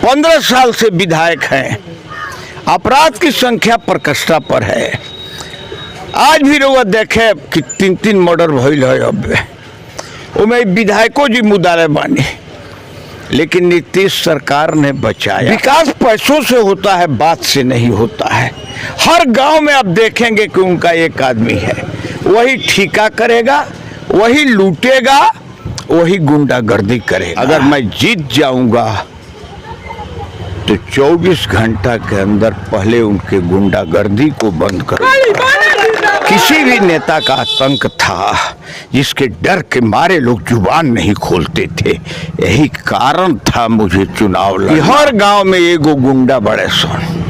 15 साल से विधायक हैं। अपराध की संख्या प्रकष्टा पर है। आज भी लोग देखे कि 3-3 मर्डर भइल है। अब उमें विधायकों जी मुद्दा बानी, लेकिन नीतीश सरकार ने बचाया। विकास पैसों से होता है, बात से नहीं होता है। हर गांव में आप देखेंगे कि उनका एक आदमी है, वही ठिका करेगा, वही लूटेगा, वही गुंडागर्दी करेगा। अगर मैं जीत जाऊंगा तो 24 घंटा के अंदर पहले उनके गुंडागर्दी को बंद करूंगा। किसी भी नेता का आतंक था जिसके डर के मारे लोग जुबान नहीं खोलते थे। यही कारण था मुझे चुनाव लड़ना। हर गांव में एगो गुंडा बड़े सोन,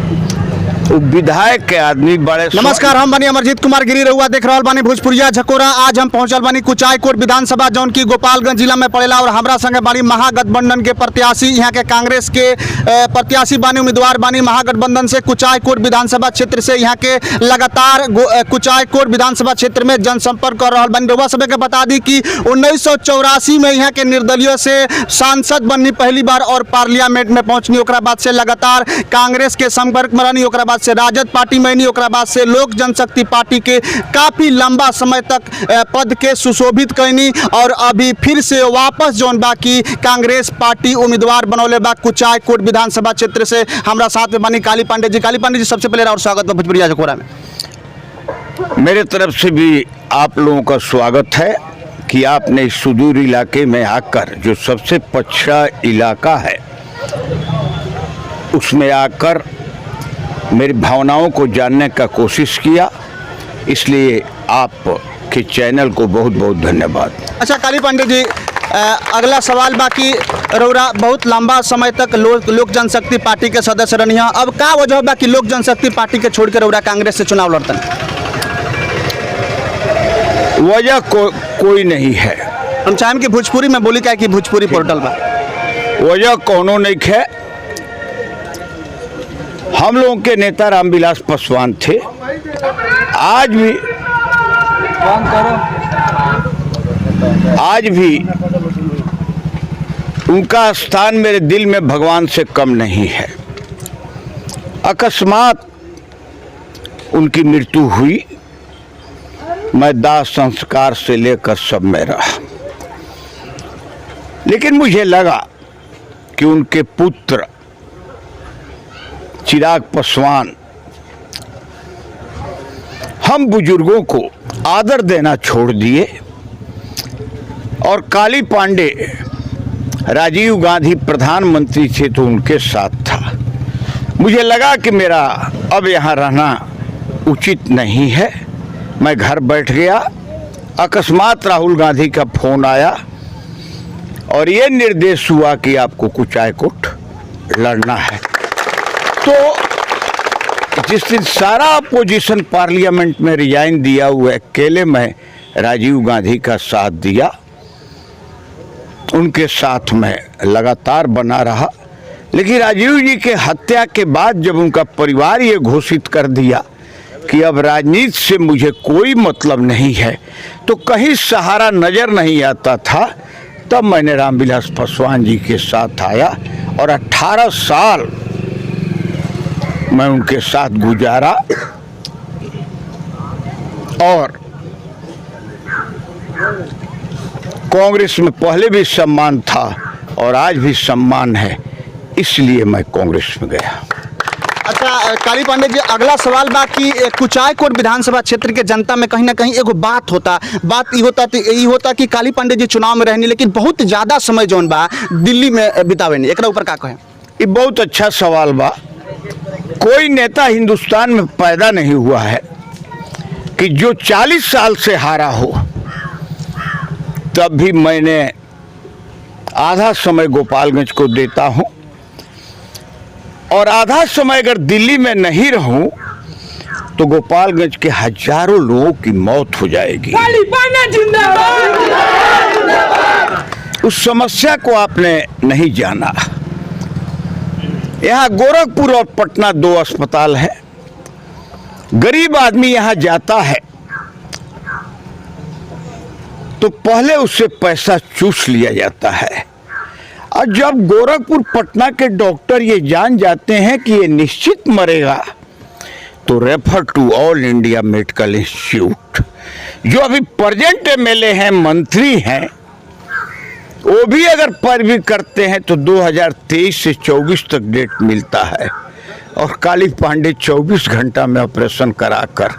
विधायक के आदमी बड़े। नमस्कार, हम बनी अमरजीत कुमार गिरी रहुआ देख रहा बानी भोजपुरिया झकोरा। आज हम पहुंचल बानी कुचायकोट विधानसभा जौन की गोपालगंज जिला में पड़ेला और हमरा संगे बानी महागठबंधन के प्रत्याशी, यहाँ के कांग्रेस के प्रत्याशी बानी, उम्मीदवार बानी महागठबंधन से कुचायकोट विधानसभा क्षेत्र से। यहाँ के लगातार कुचायकोट विधानसभा क्षेत्र में जनसंपर्क कर रहा बानी। रहुआ सबके बता दी कि 1984 में यहाँ के निर्दलीय से सांसद बननी पहली बार और पार्लियामेंट में पहुंचनी। ओकरा बाद से लगातार कांग्रेस के संपर्क में रहनी, ओकरा से राजद पार्टी में नहीं, ओकरा बाद से लोक जनशक्ति पार्टी के काफी लंबा समय तक पद के सुशोभित कैनी और अभी फिर से वापस जौन बाकी कांग्रेस पार्टी उम्मीदवार बनौले बा कुचायकोट विधानसभा क्षेत्र से। हमारा साथ में बनी काली पांडे जी। काली पांडे जी, सबसे पहले और स्वागत है भोजपुरिया झकोरा में। मेरे तरफ से भी आप लोगों का स्वागत है कि आपने इस सुदूर इलाके में आकर, जो सबसे पछड़ा इलाका है, उसमें आकर मेरी भावनाओं को जानने का कोशिश किया। इसलिए आपके चैनल को बहुत बहुत धन्यवाद। अच्छा काली पांडे जी, अगला सवाल बाकी रौरा बहुत लंबा समय तक लोक जनशक्ति पार्टी के सदस्य रही हैं। अब का वजह बा कि लोक जनशक्ति पार्टी के छोड़कर रौरा कांग्रेस से चुनाव लड़तन? वजह कोई नहीं है। हम चाहें कि भोजपुरी में बोली, क्या कि भोजपुरी पोर्टल बा। वजह कोनो नहीं है। हम लोगों के नेता रामविलास पासवान थे। आज भी उनका स्थान मेरे दिल में भगवान से कम नहीं है। अकस्मात उनकी मृत्यु हुई। मैं दाह संस्कार से लेकर सब में रहा, लेकिन मुझे लगा कि उनके पुत्र चिराग पासवान हम बुजुर्गों को आदर देना छोड़ दिए और काली पांडे राजीव गांधी प्रधानमंत्री थे तो उनके साथ था। मुझे लगा कि मेरा अब यहाँ रहना उचित नहीं है। मैं घर बैठ गया। अकस्मात राहुल गांधी का फोन आया और ये निर्देश हुआ कि आपको कुचायकोट लड़ना है। तो जिस दिन सारा अपोजिशन पार्लियामेंट में रिजाइन दिया हुआ, अकेले में राजीव गांधी का साथ दिया। उनके साथ में लगातार बना रहा। लेकिन राजीव जी के हत्या के बाद जब उनका परिवार ये घोषित कर दिया कि अब राजनीति से मुझे कोई मतलब नहीं है, तो कहीं सहारा नजर नहीं आता था, तब मैंने रामविलास पासवान जी के साथ आया और 18 साल मैं उनके साथ गुजारा। और कांग्रेस में पहले भी सम्मान था और आज भी सम्मान है, इसलिए मैं कांग्रेस में गया। अच्छा काली पांडे जी, अगला सवाल बा कि कुचायकोट विधानसभा क्षेत्र के जनता में कहीं ना कहीं एगो बात यही होता कि काली पांडे जी चुनाव में रहनी, लेकिन बहुत ज़्यादा समय जौन बा दिल्ली में बितावेनी। एकरा ऊपर का कहें? ये बहुत अच्छा सवाल बा। कोई नेता हिंदुस्तान में पैदा नहीं हुआ है कि जो 40 साल से हारा हो। तब भी मैंने आधा समय गोपालगंज को देता हूं और आधा समय अगर दिल्ली में नहीं रहूं तो गोपालगंज के हजारों लोगों की मौत हो जाएगी। उस समस्या को आपने नहीं जाना। यहाँ गोरखपुर और पटना 2 अस्पताल है। गरीब आदमी यहाँ जाता है तो पहले उससे पैसा चूस लिया जाता है। और जब गोरखपुर पटना के डॉक्टर ये जान जाते हैं कि ये निश्चित मरेगा तो refer to All India Medical Institute. जो अभी प्रेजेंट एमएलए हैं, मंत्री हैं, वो भी अगर पैरवी करते हैं तो 2023 से 24 तक डेट मिलता है और काली पांडे 24 घंटा में ऑपरेशन कराकर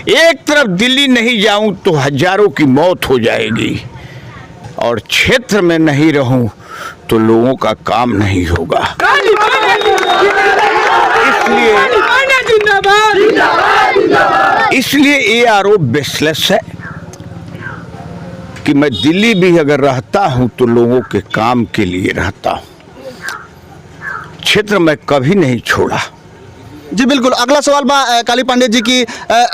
एक तरफ दिल्ली नहीं जाऊं तो हजारों की मौत हो जाएगी और क्षेत्र में नहीं रहूं तो लोगों का काम नहीं होगा। इसलिए ये आरोप बेसलेस है कि मैं दिल्ली भी अगर रहता हूं तो लोगों के काम के लिए रहता हूं। क्षेत्र में कभी नहीं छोड़ा। जी बिल्कुल। अगला सवाल बा काली पांडे जी की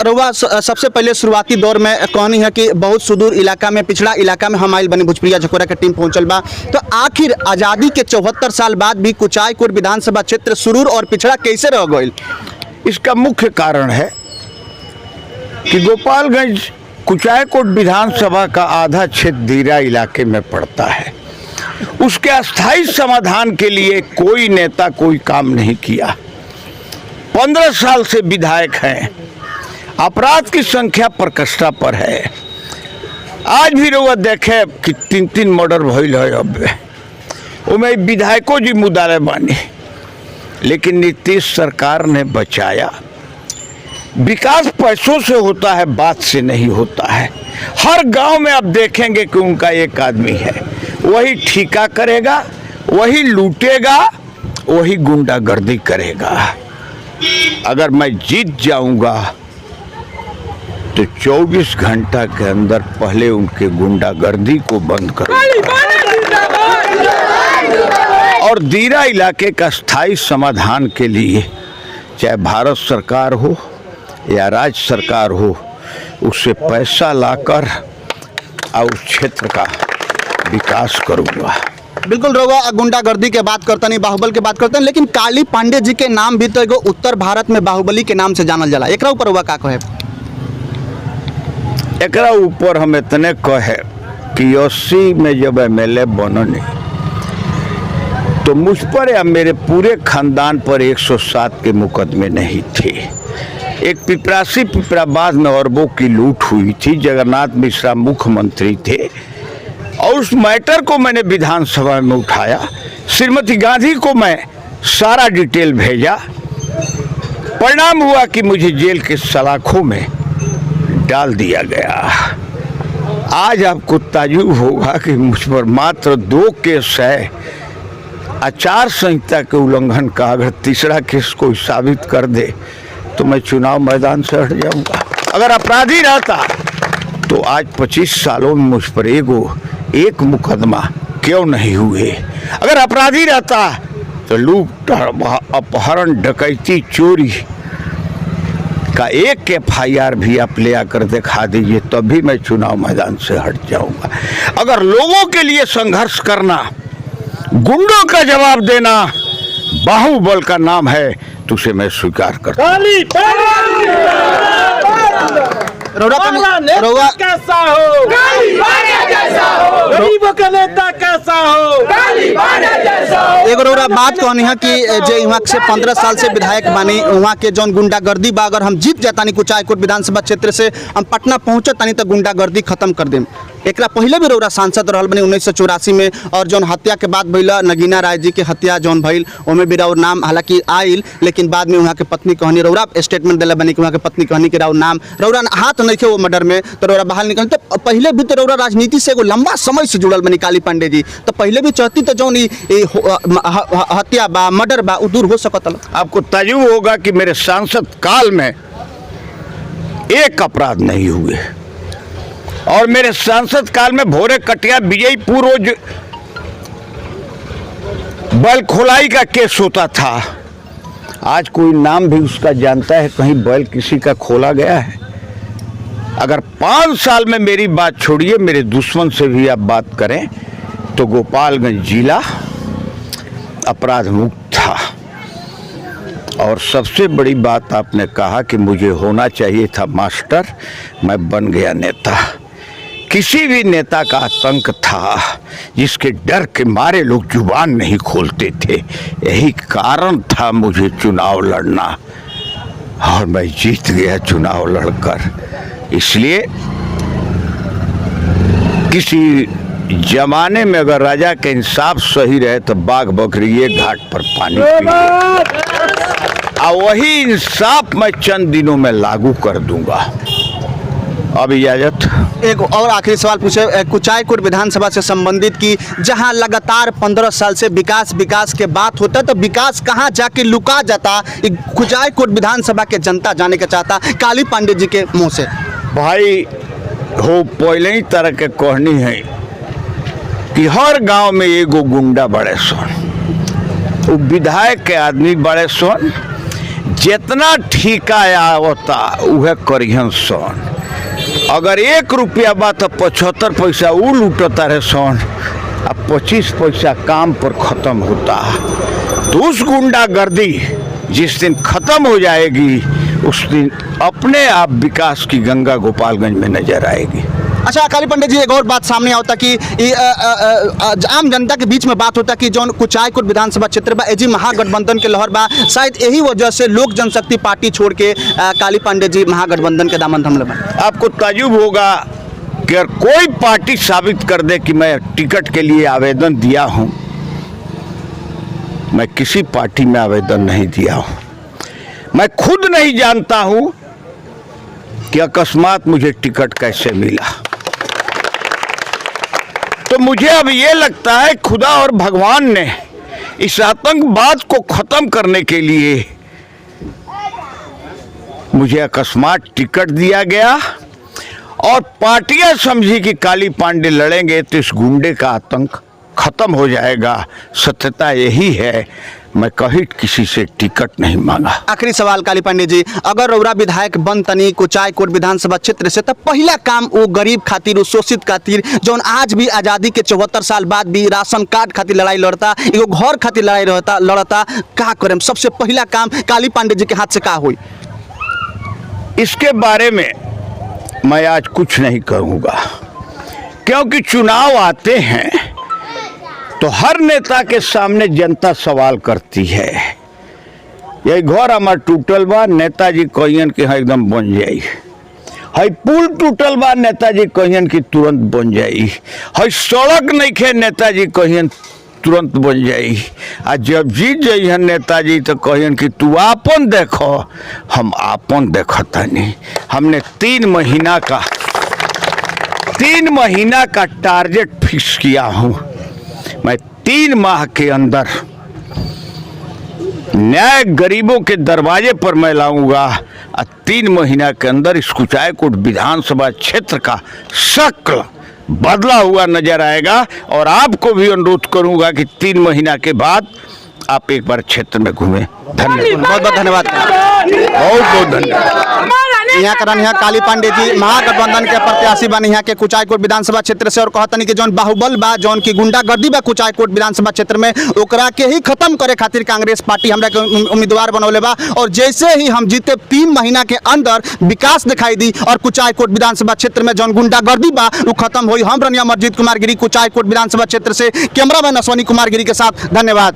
रउआ सबसे पहले शुरुआती दौर में कहनी है कि बहुत सुदूर इलाका में, पिछड़ा इलाका में हम आइल बनी भोजपुरिया झकोरा के टीम पहुंचल बा, तो आखिर आज़ादी के 74 साल बाद भी कुचायकोट विधानसभा क्षेत्र सुरूर और पिछड़ा कैसे रह गई? इसका मुख्य कारण है कि गोपालगंज कुचायकोट विधानसभा का आधा क्षेत्र दीरा इलाके में पड़ता है। उसके अस्थायी समाधान के लिए कोई नेता कोई काम नहीं किया। 15 साल से विधायक हैं, अपराध की संख्या प्रकष्टा पर है। आज भी लोग देखे कि 3-3 मर्डर भइल है। अब उमें विधायकों जी मुदाले बानी, लेकिन नीतीश सरकार ने बचाया। विकास पैसों से होता है, बात से नहीं होता है। हर गांव में आप देखेंगे कि उनका एक आदमी है, वही ठेका करेगा, वही लूटेगा, वही गुंडागर्दी करेगा। अगर मैं जीत जाऊंगा तो 24 घंटा के अंदर पहले उनके गुंडागर्दी को बंद करूंगा और दीरा इलाके का स्थायी समाधान के लिए चाहे भारत सरकार हो या राज्य सरकार हो, उससे पैसा लाकर और उस क्षेत्र का विकास करूंगा। बिल्कुल। रउआ गुंडागर्दी के बात करते नहीं, बाहुबल के बात करते हैं, लेकिन काली पांडे जी के नाम भी तो एगो उत्तर भारत में बाहुबली के नाम से जानल जाला। एकरा ऊपर रउआ का कहे? एकरा ऊपर हम इतने कहे कि 80 में जब एमएलए बनने तो मुझ पर या मेरे पूरे खानदान पर 107 के मुकदमे नहीं थे। एक पिपरासी पिपराबाद में अरबों की लूट हुई थी, जगन्नाथ मिश्रा मुख्यमंत्री थे और उस मैटर को मैंने विधानसभा में उठाया। श्रीमती गांधी को मैं सारा डिटेल भेजा। परिणाम हुआ कि मुझे जेल के सलाखों में डाल दिया गया। आज आपको ताज्जुब होगा कि मुझ पर मात्र 2 केस है। आचार संहिता के उल्लंघन का अगर तीसरा केस कोई साबित कर दे तो मैं चुनाव मैदान से हट जाऊंगा। अगर अपराधी रहता तो आज 25 सालों में मुझ पर एक मुकदमा क्यों नहीं हुए। अगर अपराधी रहता तो लूट, अपहरण, डकैती, चोरी का एक FIR भी आप ले आकर दिखा दीजिए, तभी मैं चुनाव मैदान से हट जाऊंगा। अगर लोगों के लिए संघर्ष करना, गुंडों का जवाब देना बाहुबल का नाम है तो उसे मैं स्वीकार करता हूं। कैसा हो, गरीबों का नेता कैसा हो, एगो रउरा बात कहनी है कि जे यहाँ से 15 साल से विधायक बानी, वहाँ के जौन गुंडागर्दी बा, अगर हम जीत जातानी कुचायकोट विधानसभा क्षेत्र से, हम पटना पहुँचतानी तो गुंडागर्दी खत्म कर देम। एकरा पहले भी रउरा सांसद रहल बनी 1984 में, और जौन हत्या के बाद भइल नगीना राय जी के हत्या जौन भइल, ओमे भी राउर नाम हालांकि आइल, लेकिन बाद में वहाँ के पत्नी कहनी, रउरा स्टेटमेंट दिले बनी कि वहाँ के पत्नी कहनी कि राउर नाम, रउरा हाथ नहीं थे वो मर्डर में, तो रउरा बाहर निकल। तो पहले भी तो रउरा राजनीति से एगो लंबा समय से जुड़ल बनी काली पांडे जी, तो पहले भी चाहती तो जौन हत्या बा, मर्डर बा, दूर हो सकता। आपको ताज्जुब होगा कि मेरे सांसद काल में एक अपराध नहीं हुए और मेरे सांसद काल में भोरे कटिया विजयपुर रोज बैल खोलाई का केस होता था। आज कोई नाम भी उसका जानता है कहीं बैल किसी का खोला गया है? अगर 5 साल में मेरी बात छोड़िए, मेरे दुश्मन से भी आप बात करें तो गोपालगंज जिला अपराध मुक्त था। और सबसे बड़ी बात आपने कहा कि मुझे होना चाहिए था मास्टर, मैं बन गया नेता। किसी भी नेता का आतंक था जिसके डर के मारे लोग जुबान नहीं खोलते थे। यही कारण था मुझे चुनाव लड़ना और मैं जीत गया चुनाव लड़कर। इसलिए किसी जमाने में अगर राजा का इंसाफ सही रहे तो बाघ बकरी एक घाट पर पानी पिए, और वही इंसाफ मैं चंद दिनों में लागू कर दूंगा। अब इजाजत। एक और आखिरी सवाल पूछे कुचायकोट विधानसभा से संबंधित कि जहां लगातार 15 साल से विकास के बात होता है, तो विकास कहां जाके लुका जाता, कुचायकोट विधानसभा के जनता जाने का चाहता काली पांडे जी के मुंह से। भाई हो पहले ही तरह के कहनी है कि हर गांव में एगो गुंडा बड़े सोन, वो विधायक के आदमी बड़े सोन, जितना ठीका आवता उहे करिहन सोन। अगर 1 रुपया बा तो 75 पैसा वो लूटता रहे सोन, अब 25 पैसा काम पर खत्म होता। तो उस गुंडागर्दी जिस दिन खत्म हो जाएगी उस दिन अपने आप विकास की गंगा गोपालगंज में नजर आएगी। अच्छा काली पांडे जी, एक और बात सामने होता कि आम जनता के बीच में बात होता कि जो कुचायकोट विधानसभा क्षेत्र बा एजी महागठबंधन के लहर बा, शायद यही वजह से लोक जनशक्ति पार्टी छोड़ के काली पांडे जी महागठबंधन के दामन थामले बा। आपको ताजुब होगा कि अगर कोई पार्टी साबित कर दे कि मैं टिकट के लिए आवेदन दिया हूं, मैं किसी पार्टी में आवेदन नहीं दिया हूं। मैं खुद नहीं जानता हूं कि अकस्मात मुझे टिकट कैसे मिला। तो मुझे अब ये लगता है खुदा और भगवान ने इस आतंकवाद को खत्म करने के लिए मुझे अकस्मात टिकट दिया गया और पार्टियां समझी कि काली पांडे लड़ेंगे तो इस गुंडे का आतंक खत्म हो जाएगा। सत्यता यही है, मैं कभी किसी से टिकट नहीं मांगा। आखिरी सवाल काली पांडे जी, अगर रौरा विधायक बन तनी कुचायकोट विधानसभा क्षेत्र से, तो पहला काम वो गरीब खातिर, वो शोषित खातिर, जौन आज भी आज़ादी के 74 साल बाद भी राशन कार्ड खातिर लड़ाई लड़ता, एगो घर खातिर लड़ाई लड़ता, का करें? सबसे पहला काम काली पांडे जी के हाथ से का हुई? इसके बारे में मैं आज कुछ नहीं कहूँगा, क्योंकि चुनाव आते हैं तो हर नेता के सामने जनता सवाल करती है। यही घर हमार टूटल बा, नेताजी कहियन कि एकदम बन जाई। हई पुल टूटल बा, नेताजी कहियन कि तुरंत बन जाई। हई सड़क नहीं खे, नेताजी कहियन तुरंत बन जाई। आ जब जीत जाइहन नेताजी तो कहियन कि तू आपन देखो, हम आपन देखतानी। हमने 3 महीना का टारगेट फिक्स किया हूँ। मैं 3 माह के अंदर न्याय गरीबों के दरवाजे पर मैं लाऊंगा और 3 महीना के अंदर इस कुचायकोट विधानसभा क्षेत्र का शक्ल बदला हुआ नजर आएगा। और आपको भी अनुरोध करूंगा कि 3 महीना के बाद आप एक बार क्षेत्र में घूमें। धन्यवाद, बहुत बहुत धन्यवाद, बहुत बहुत धन्यवाद। यहाँ करन यहाँ काली पांडे जी महागठबंधन के प्रत्याशी बन यहाँ के कुचायकोट विधानसभा क्षेत्र से, और कहतनी कि जौन बाहुबल बा, जौन की गुंडागर्दी बा कुचायकोट विधानसभा क्षेत्र में, ओकरा के ही खत्म करे खातिर कांग्रेस पार्टी हमरा के उम्मीदवार बनौले बा। और जैसे ही हम जीते 3 महीना के अंदर विकास दिखाई दी और कुचायकोट विधानसभा क्षेत्र में जौन गुंडागर्दी बा वो खत्म हुई। हम रनिया अमरजीत कुमार गिरी कुचायकोट विधानसभा क्षेत्र से, कैमरामैन अश्वनी कुमार गिरी के साथ, धन्यवाद।